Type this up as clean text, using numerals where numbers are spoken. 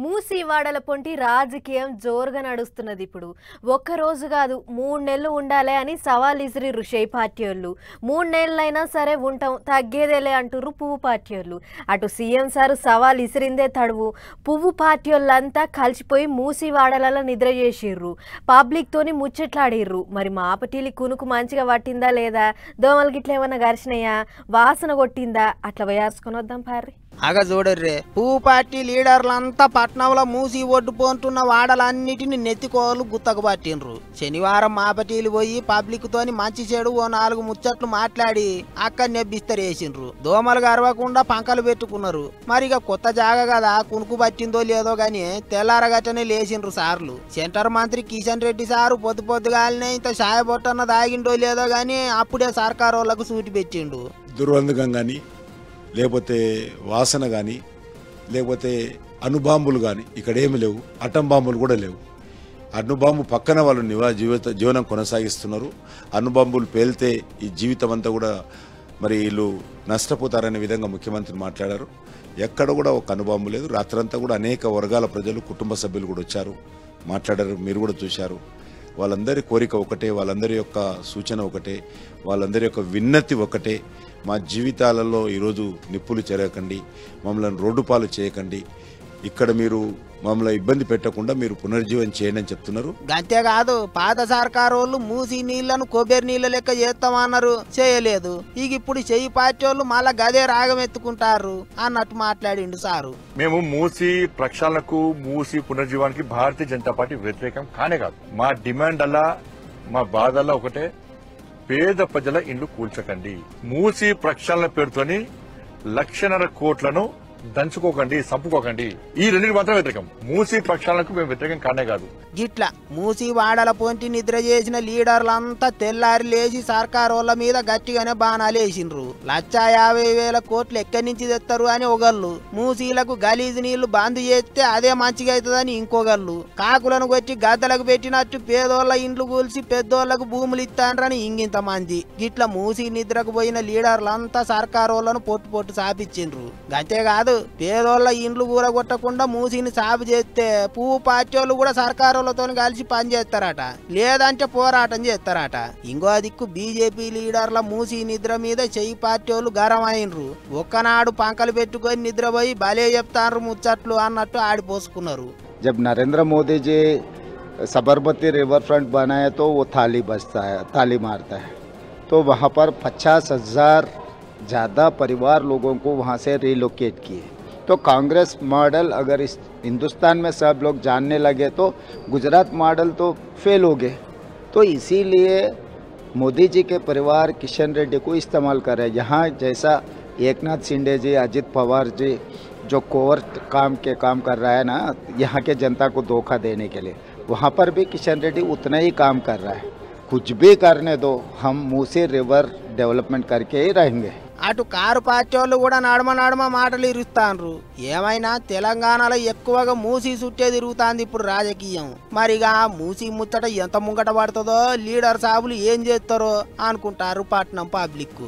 మూసి వాడల పొంటి రాజకీయం జోరుగా నడుస్తున్నది. ఇప్పుడు ఒక్క రోజు కాదు 3 నెలలు ఉండాలి అని సవాల్ ఇసిరిర్రు షేయ్ పార్టీ వాళ్ళు. 3 నెలలైనా సరే ఉంటాం తగ్గేదేలే అంటుర్రు పువ్వు పార్టీ వాళ్ళు. అటు సీఎం సార్ సవాల్ ఇసిరిందే తడువు. పువ్వు పార్టీ వాళ్ళంతా కలిసిపోయి మూసి వాడలలో నిద్ర చేసిర్రు. పబ్లిక్ తోని ముచ్చట్లాడిర్రు. మరి మాపటీలి కునుకు మంచిగా పట్టిందా లేదా, దోమలు గిట్ల ఏమన్నా గరిచినాయా, వాసన కొట్టిందా, అట్లా వేసుకొని వద్దాం పార్రి. అగ చూడర్రే, పువ్వు పార్టీ లీడర్లంతా పట్నంలో మూసి ఒడ్డుపోంటున్న వాడలన్నిటిని నెత్తికోలు గుత్తకు పట్టిండ్రు. శనివారం మాపటీలు పోయి పబ్లిక్ తోని మంచి చెడు ఓ 4 ముచ్చట్లు మాట్లాడి అక్కడ నెబ్బిస్తరేసిండ్రు. దోమలు గరవకుండా పంకలు పెట్టుకున్నారు. మరిగా కొత్త జాగ కదా కునుకు పట్టిందో లేదో గాని తెల్లారగట్టనే లేచిండ్రు సార్లు. సెంటర్ మంత్రి కిషన్ రెడ్డి సారు పొద్దుగాలనే ఇంత షాయ బొట్టన్న దాగిండో లేదో గాని అప్పుడే సర్కారు వాళ్ళకు సూటి పెట్టిండు. దుర్గంధకం కానీ, లేకపోతే వాసన కానీ, లేకపోతే అణుబాంబులు కానీ ఇక్కడ ఏమి లేవు. అటం బాంబులు కూడా లేవు. అణుబాంబు పక్కన వాళ్ళు జీవనం కొనసాగిస్తున్నారు. అణుబాంబులు పేలితే ఈ జీవితం అంతా కూడా మరి వీళ్ళు నష్టపోతారనే విధంగా ముఖ్యమంత్రి మాట్లాడారు. ఎక్కడ కూడా ఒక అణుబాంబు లేదు. రాత్రంతా కూడా అనేక వర్గాల ప్రజలు, కుటుంబ సభ్యులు కూడా వచ్చారు, మాట్లాడారు. మీరు కూడా చూశారు. వాళ్ళందరి కోరిక ఒకటే, వాళ్ళందరి యొక్క సూచన ఒకటే, వాళ్ళందరి యొక్క విన్నతి ఒకటే. మా జీవితాలలో ఈరోజు నిప్పులు చెరగకండి, మమ్మల్ని రోడ్డు పాలు చేయకండి, ఇక్కడ మీరు మమ్మల్ని ఇబ్బంది పెట్టకుండా మీరు పునర్జీవనం చేయండి అని చెప్తున్నారు. అంతేకాదు, పాత సర్కారు వాళ్ళు మూసి నీళ్లను కొబ్బరి నీళ్ళ లెక్క చేస్తామన్నారు, చేయలేదు. ఇక ఇప్పుడు చెయ్యి పార్టీ వాళ్ళు మళ్ళా గదే రాగం ఎత్తుకుంటారు అన్నట్టు మాట్లాడిండు సారు. మేము మూసి ప్రక్షాళనకు, మూసి పునర్జీవానికి భారతీయ జనతా పార్టీ వ్యతిరేకం కానే కాదు. మా డిమాండ్ అలా, మా బాధల్లా ఒకటే, పేద ప్రజల ఇండ్లు కూల్చకండి. మూసి ప్రక్షాళన పేరుతోని 1,50,000 కోట్లను దంచుకోకండి, సంపుకోకండి. ఈ రెండింటి మాత్రం వ్యతిరేకం. మూసి ప్రక్షాళనకు మేము వ్యతిరేకం కానే కాదు. గిట్లా మూసి వాడల పొంటి నిద్ర చేసిన లీడర్లంతా తెల్లారి లేచి సర్కారు వాళ్ళ మీద గట్టిగానే బాణాలు వేసిండ్రు. 1,50,000 కోట్లు ఎక్కడి నుంచి తెస్తారు అని ఒకళ్ళు, మూసీలకు గలీజు నీళ్లు బంద్ చేస్తే అదే మంచిగా అవుతుందని ఇంకొకళ్ళు, కాకులను కొట్టి గద్దలకు పెట్టినట్టు పేదోళ్ల ఇండ్లు కూల్చి పెద్దోళ్లకు భూములు ఇస్తాండ్రని ఇంగింత మంది. గిట్లా మూసి నిద్రకు పోయిన లీడర్లంతా సర్కారు వాళ్ళను పొట్టు సాపించిండ్రు. అంతేకాదు, పేదోళ్ల ఇండ్లు కూరగొట్టకుండా మూసిని సాగు చేస్తే పువ్వు పార్టీ వాళ్ళు కూడా సర్కారులతో కలిసి పని చేస్తారట, లేదంటే పోరాటం చేస్తారట. ఇంకో దిక్కు బీజేపీ లీడర్ల మూసి నిద్ర మీద చెయ్యి పార్టీ వాళ్ళు గరం అయినరు. ఒక్కనాడు పంకలు పెట్టుకొని నిద్రపోయి భలే చెప్తారు ముచ్చట్లు అన్నట్టు ఆడిపోసుకున్నారు. जब नरेंद्र मोदी जी साबरमती रिवर फ्रंट बनाए तो वो थाली बजता है, ताली मारता है, तो वहाँ पर 50,000 ज़्यादा परिवार लोगों को वहाँ से रिलोकेट किए. तो कांग्रेस मॉडल अगर इस हिंदुस्तान में सब लोग जानने लगे तो गुजरात मॉडल तो फेल हो गए. तो इसीलिए मोदी जी के परिवार किशन रेड्डी को इस्तेमाल कर रहे हैं. यहाँ जैसा एकनाथ शिंदे जी, अजित पवार जी जो कोवर्ट काम कर रहा है ना, यहाँ के जनता को धोखा देने के लिए, वहाँ पर भी किशन रेड्डी उतना ही काम कर रहा है. कुछ भी करने दो, हम मूसी रिवर डेवलपमेंट करके ही रहेंगे. అటు కారు పార్టీ వాళ్ళు కూడా నడమ మాటలు ఇరుస్తాండ్రు. ఏమైనా తెలంగాణలో ఎక్కువగా మూసి చుట్టే తిరుగుతాంది ఇప్పుడు రాజకీయం. మరిగా మూసి ముచ్చట ఎంత ముంగట పడుతుందో, లీడర్ సాబులు ఏం చేస్తారో అనుకుంటారు పట్నం పబ్లిక్.